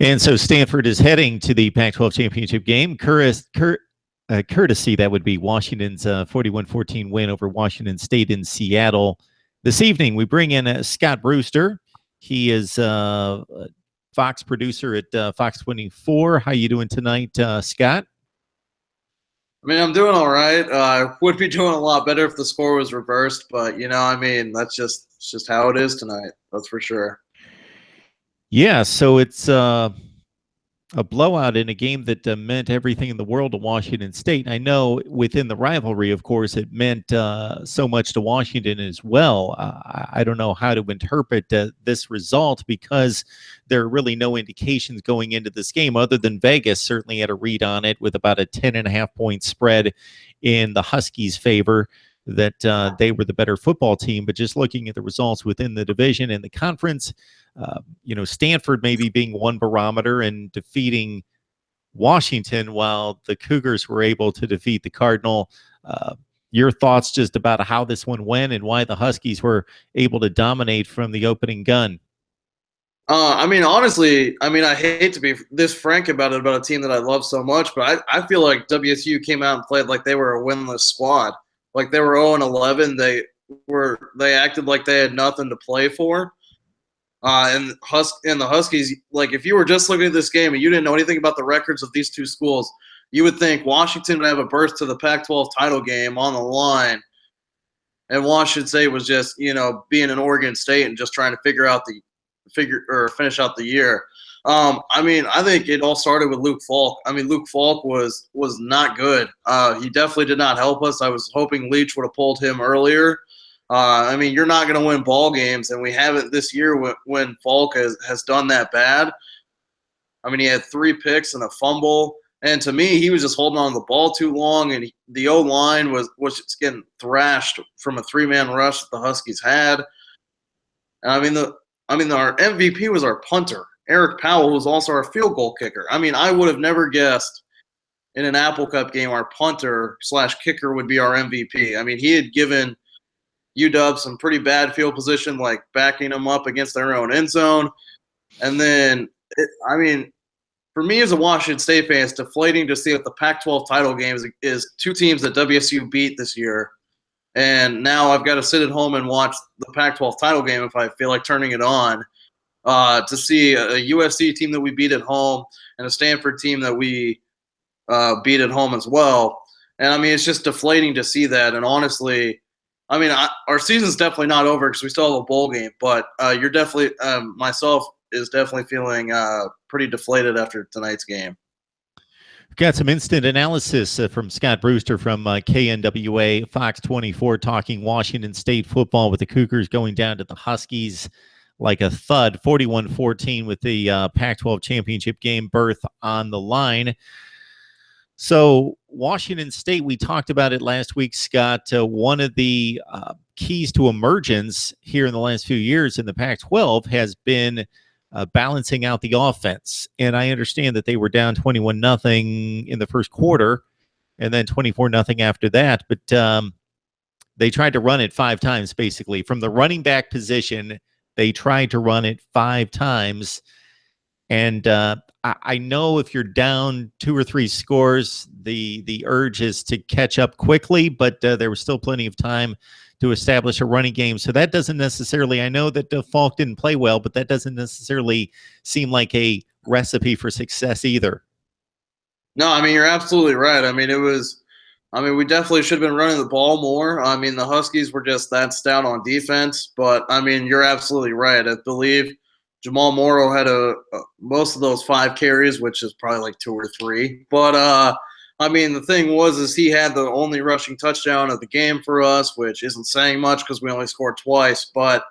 And so Stanford is heading to the Pac-12 championship game. Courtesy, that would be Washington's 41-14 win over Washington State in Seattle. This evening, we bring in Scott Brewster. He is Fox producer at Fox 24. How you doing tonight, Scott? I mean, I'm doing all right. I would be doing a lot better if the score was reversed, but that's just how it is tonight. That's for sure. Yeah, so it's a blowout in a game that meant everything in the world to Washington State. I know within the rivalry, of course, it meant so much to Washington as well. I don't know how to interpret this result because there are really no indications going into this game other than Vegas certainly had a read on it with about a 10.5-point spread in the Huskies' favor, that they were the better football team. But just looking at the results within the division and the conference, Stanford maybe being one barometer and defeating Washington while the Cougars were able to defeat the Cardinal. Your thoughts just about how this one went and why the Huskies were able to dominate from the opening gun? Honestly, I hate to be this frank about it, about a team that I love so much, but I feel like WSU came out and played like they were a winless squad. Like they were 0-11. They acted like they had nothing to play for. And the Huskies, like if you were just looking at this game and you didn't know anything about the records of these two schools, you would think Washington would have a berth to the Pac-12 title game on the line, and Washington State was just being an Oregon State and just trying to finish out the year. I think it all started with Luke Falk. Luke Falk was not good. He definitely did not help us. I was hoping Leach would have pulled him earlier. You're not going to win ball games, and we haven't this year when Falk has done that bad. He had 3 picks and a fumble, and to me, he was just holding on to the ball too long, and the O-line was just getting thrashed from a 3-man rush that the Huskies had. And our MVP was our punter, Eric Powell, who was also our field goal kicker. I would have never guessed in an Apple Cup game our punter/kicker would be our MVP. He had given UW some pretty bad field position, like backing them up against their own end zone. And then, for me as a Washington State fan, it's deflating to see that the Pac-12 title game is 2 teams that WSU beat this year. And now I've got to sit at home and watch the Pac-12 title game if I feel like turning it on, to see a USC team that we beat at home and a Stanford team that we beat at home as well. And, it's just deflating to see that. And honestly, our season's definitely not over because we still have a bowl game, but you're definitely myself is definitely feeling pretty deflated after tonight's game. We've got some instant analysis from Scott Brewster from KNWA Fox 24 talking Washington State football with the Cougars going down to the Huskies like a thud, 41-14 with the Pac-12 championship game berth on the line. So Washington State, we talked about it last week, Scott. One of the keys to emergence here in the last few years in the Pac-12 has been balancing out the offense. And I understand that they were down 21-0 in the first quarter and then 24-0 after that. But they tried to run it 5 times, basically. From the running back position, they tried to run it 5 times. And I know if you're down 2 or 3 scores, the urge is to catch up quickly, but there was still plenty of time to establish a running game. So that doesn't necessarily, I know that Falk didn't play well, but that doesn't necessarily seem like a recipe for success either. No, you're absolutely right. We definitely should have been running the ball more. The Huskies were just that stout on defense, but you're absolutely right. I believe Jamal Morrow had most of those 5 carries, which is probably like 2 or 3. But the thing is he had the only rushing touchdown of the game for us, which isn't saying much because we only scored twice. But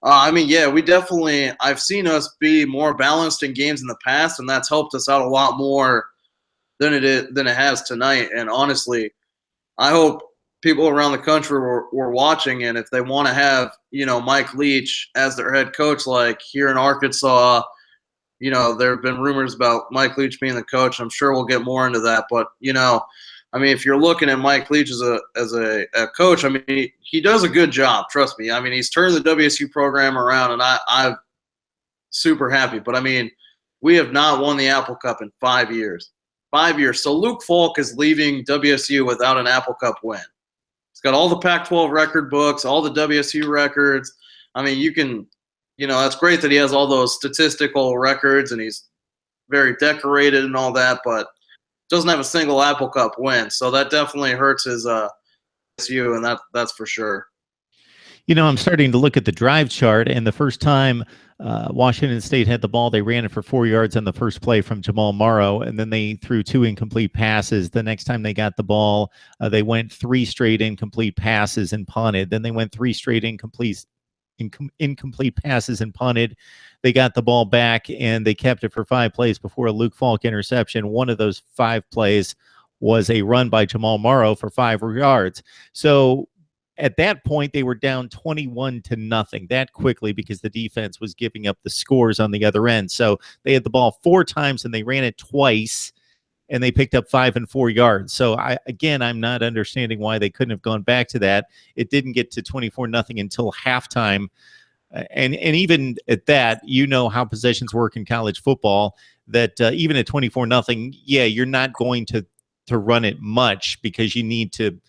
we definitely, I've seen us be more balanced in games in the past, and that's helped us out a lot more than it has tonight. And honestly, I hope people around the country were watching, and if they want to have Mike Leach as their head coach, like here in Arkansas, there have been rumors about Mike Leach being the coach. I'm sure we'll get more into that, but if you're looking at Mike Leach as a coach, he does a good job. Trust me. He's turned the WSU program around, and I'm super happy. But we have not won the Apple Cup in 5 years. 5 years. So Luke Falk is leaving WSU without an Apple Cup win. He's got all the Pac-12 record books, all the WSU records. I mean, that's great that he has all those statistical records and he's very decorated and all that, but doesn't have a single Apple Cup win. So that definitely hurts his WSU, and that's for sure. I'm starting to look at the drive chart, and the first time Washington State had the ball, they ran it for 4 yards on the first play from Jamal Morrow, and then they threw 2 incomplete passes. The next time they got the ball, they went 3 straight incomplete passes and punted. Then they went 3 straight incomplete passes and punted. They got the ball back, and they kept it for 5 plays before a Luke Falk interception. One of those 5 plays was a run by Jamal Morrow for 5 yards. So at that point, they were down 21-0 that quickly because the defense was giving up the scores on the other end. So they had the ball 4 times and they ran it twice, and they picked up 5 and 4 yards. So I'm not understanding why they couldn't have gone back to that. It didn't get to 24-0 until halftime. And even at that, how possessions work in college football, that even at 24-0, you're not going to run it much because you need to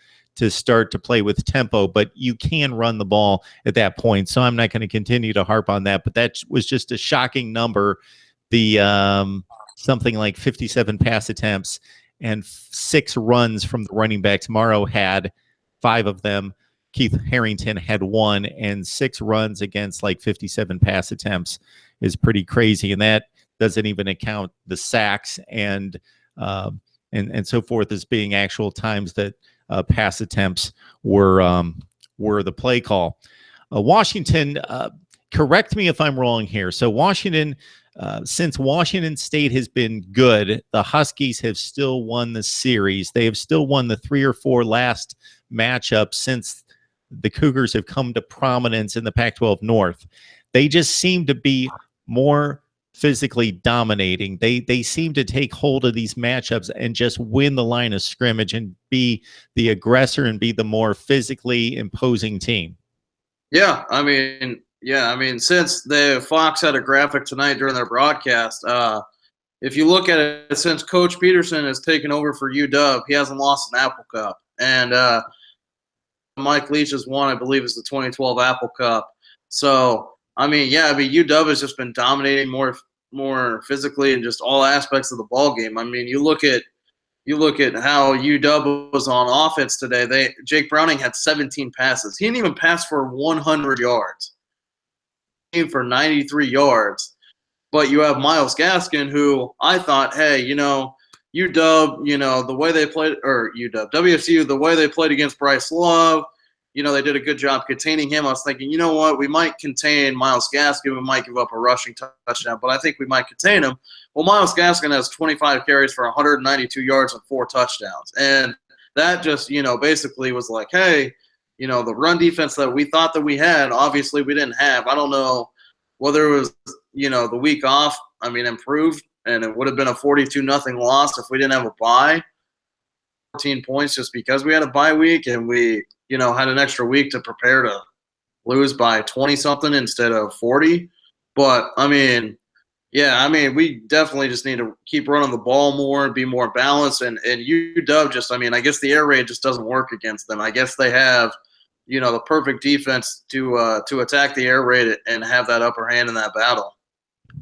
start to play with tempo, but you can run the ball at that point. So I'm not going to continue to harp on that, but that was just a shocking number. The something like 57 pass attempts and 6 runs from the running backs. Morrow had 5 of them. Keith Harrington had 1, and 6 runs against like 57 pass attempts is pretty crazy. And that doesn't even account the sacks and so forth as being actual times that pass attempts were the play call. Washington, correct me if I'm wrong here. So Washington, since Washington State has been good, the Huskies have still won the series. They have still won the 3 or 4 last matchups since the Cougars have come to prominence in the Pac-12 North. They just seem to be more physically dominating. They seem to take hold of these matchups and just win the line of scrimmage and be the aggressor and be the more physically imposing team. Yeah, I mean, since the Fox had a graphic tonight during their broadcast, if you look at it, since Coach Peterson has taken over for UW, he hasn't lost an Apple Cup, and Mike Leach has won, I believe, is the 2012 Apple Cup. So UW has just been dominating more physically in just all aspects of the ball game. I mean, you look at how UW was on offense today. Jake Browning had 17 passes. He didn't even pass for 100 yards. He came for 93 yards. But you have Myles Gaskin, who I thought, hey, UW, the way they played, or WSU, the way they played against Bryce Love, they did a good job containing him. I was thinking, you know what, we might contain Myles Gaskin. We might give up a rushing touchdown, but I think we might contain him. Well, Myles Gaskin has 25 carries for 192 yards and 4 touchdowns. And that just, basically was like, hey, the run defense that we thought that we had, obviously we didn't have. I don't know whether it was, the week off, improved, and it would have been a 42-0 loss if we didn't have a bye. 14 points just because we had a bye week and we, had an extra week to prepare to lose by 20-something instead of 40. But, we definitely just need to keep running the ball more and be more balanced. And UW just, I guess the air raid just doesn't work against them. I guess they have, the perfect defense to attack the air raid and have that upper hand in that battle.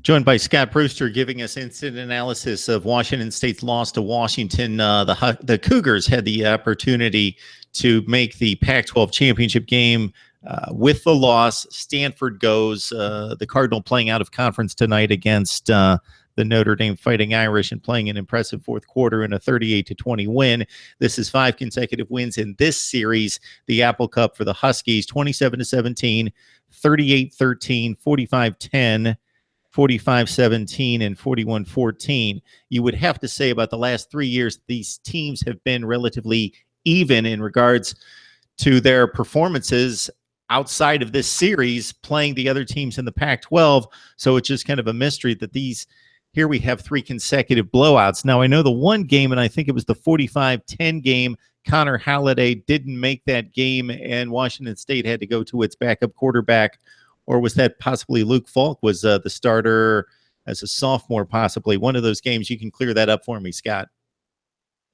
Joined by Scott Brewster, giving us instant analysis of Washington State's loss to Washington. The Cougars had the opportunity to make the Pac-12 championship game with the loss. Stanford goes. The Cardinal playing out of conference tonight against the Notre Dame Fighting Irish and playing an impressive fourth quarter in a 38-20 win. This is 5 consecutive wins in this series. The Apple Cup for the Huskies, 27-17, 38-13, 45-10. 45-17 and 41-14. You would have to say about the last 3 years, these teams have been relatively even in regards to their performances outside of this series, playing the other teams in the Pac-12. So it's just kind of a mystery that here we have 3 consecutive blowouts. Now, I know the one game, and I think it was the 45-10 game, Connor Halliday didn't make that game, and Washington State had to go to its backup quarterback. Or was that possibly Luke Falk was the starter as a sophomore, possibly. One of those games, you can clear that up for me, Scott.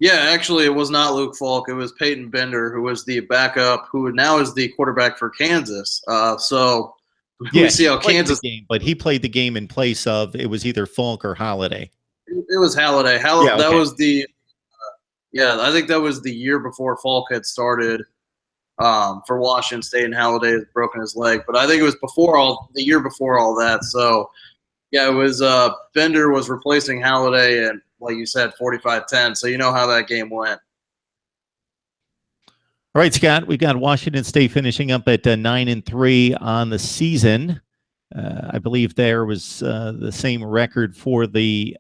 Yeah, actually, it was not Luke Falk. It was Peyton Bender, who was the backup, who now is the quarterback for Kansas. So Yeah, we see how Kansas. The game, but he played the game in place of, it was either Falk or Holiday. It was Halliday. Yeah, okay. That was the. Yeah, I think that was the year before Falk had started for Washington State, and Halliday had broken his leg. But I think it was the year before all that. So yeah, it was Bender was replacing Halliday, and like you said, 45-10. So you know how that game went. All right, Scott, we've got Washington State finishing up at 9-3 on the season. I believe there was the same record for the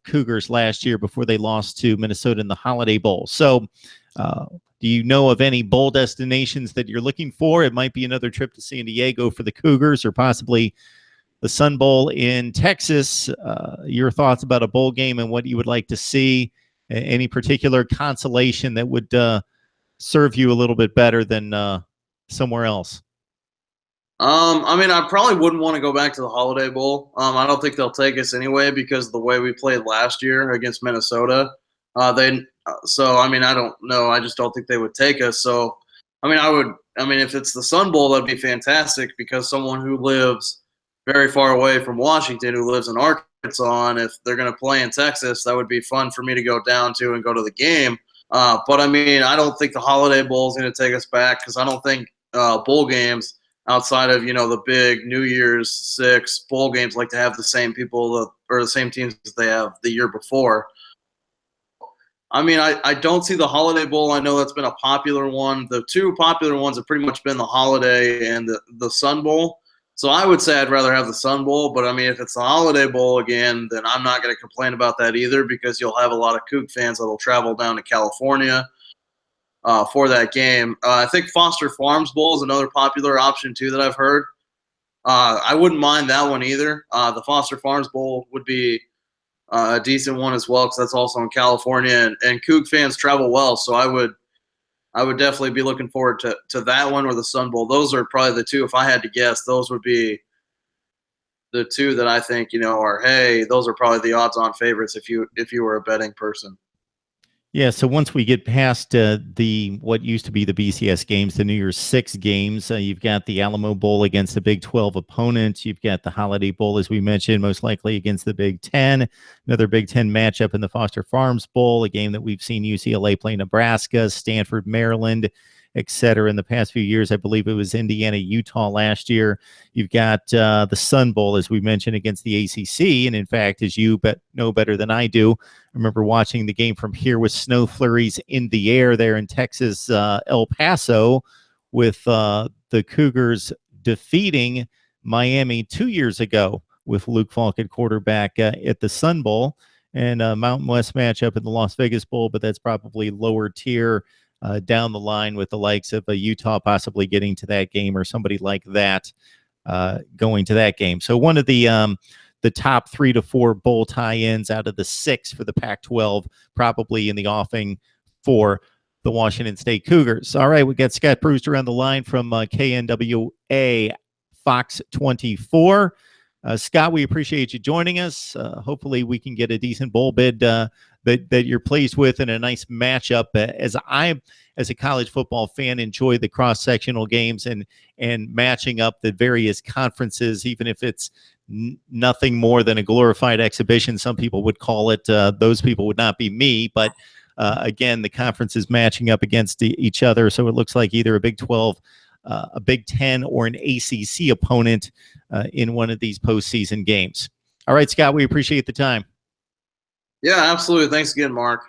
Cougars last year before they lost to Minnesota in the Holiday Bowl. So do you know of any bowl destinations that you're looking for? It might be another trip to San Diego for the Cougars, or possibly the Sun Bowl in Texas. Your thoughts about a bowl game and what you would like to see? Any particular consolation that would serve you a little bit better than somewhere else? I mean, I probably wouldn't want to go back to the Holiday Bowl. I don't think they'll take us anyway because of the way we played last year against Minnesota. So I mean, I don't know. I just don't think they would take us. So, I mean, I mean, if it's the Sun Bowl, that'd be fantastic because someone who lives very far away from Washington, who lives in Arkansas, and if they're going to play in Texas, that would be fun for me to go down to and go to the game. But I mean, I don't think the Holiday Bowl is going to take us back because I don't think bowl games outside of the big New Year's Six bowl games like to have the same people or the same teams that they have the year before. I mean, I don't see the Holiday Bowl. I know that's been a popular one. The two popular ones have pretty much been the Holiday and the Sun Bowl. So I would say I'd rather have the Sun Bowl. But, I mean, if it's the Holiday Bowl again, then I'm not going to complain about that either because you'll have a lot of Coug fans that will travel down to California for that game. I think Foster Farms Bowl is another popular option, too, that I've heard. I wouldn't mind that one either. The Foster Farms Bowl would be a decent one as well because that's also in California, and Coug fans travel well, so I would definitely be looking forward to that one or the Sun Bowl. Those are probably the two. If I had to guess, those would be the two that I think are, hey, those are probably the odds-on favorites if you were a betting person. Yeah, so once we get past what used to be the BCS games, the New Year's Six games, you've got the Alamo Bowl against the Big 12 opponent. You've got the Holiday Bowl, as we mentioned, most likely against the Big 10. Another Big 10 matchup in the Foster Farms Bowl, a game that we've seen UCLA play Nebraska, Stanford, Maryland, etc. in the past few years. I believe it was Indiana, Utah last year. You've got the Sun Bowl, as we mentioned, against the ACC. And in fact, as you know better than I do, I remember watching the game from here with snow flurries in the air there in Texas, El Paso, with the Cougars defeating Miami 2 years ago with Luke Falk at quarterback at the Sun Bowl, and a Mountain West matchup in the Las Vegas Bowl, but that's probably lower tier down the line with the likes of Utah possibly getting to that game, or somebody like that going to that game. So one of the top 3 to 4 bowl tie-ins out of the 6 for the Pac-12, probably in the offing for the Washington State Cougars. All right, we got Scott Brewster on the line from KNWA Fox 24. Scott, we appreciate you joining us. Hopefully we can get a decent bowl bid that you're pleased with, and a nice matchup. As a college football fan, enjoy the cross-sectional games and matching up the various conferences, even if it's nothing more than a glorified exhibition. Some people would call it. Those people would not be me, but again, the conferences matching up against each other. So it looks like either a Big 12, a Big 10, or an ACC opponent in one of these postseason games. All right, Scott, we appreciate the time. Yeah, absolutely. Thanks again, Mark.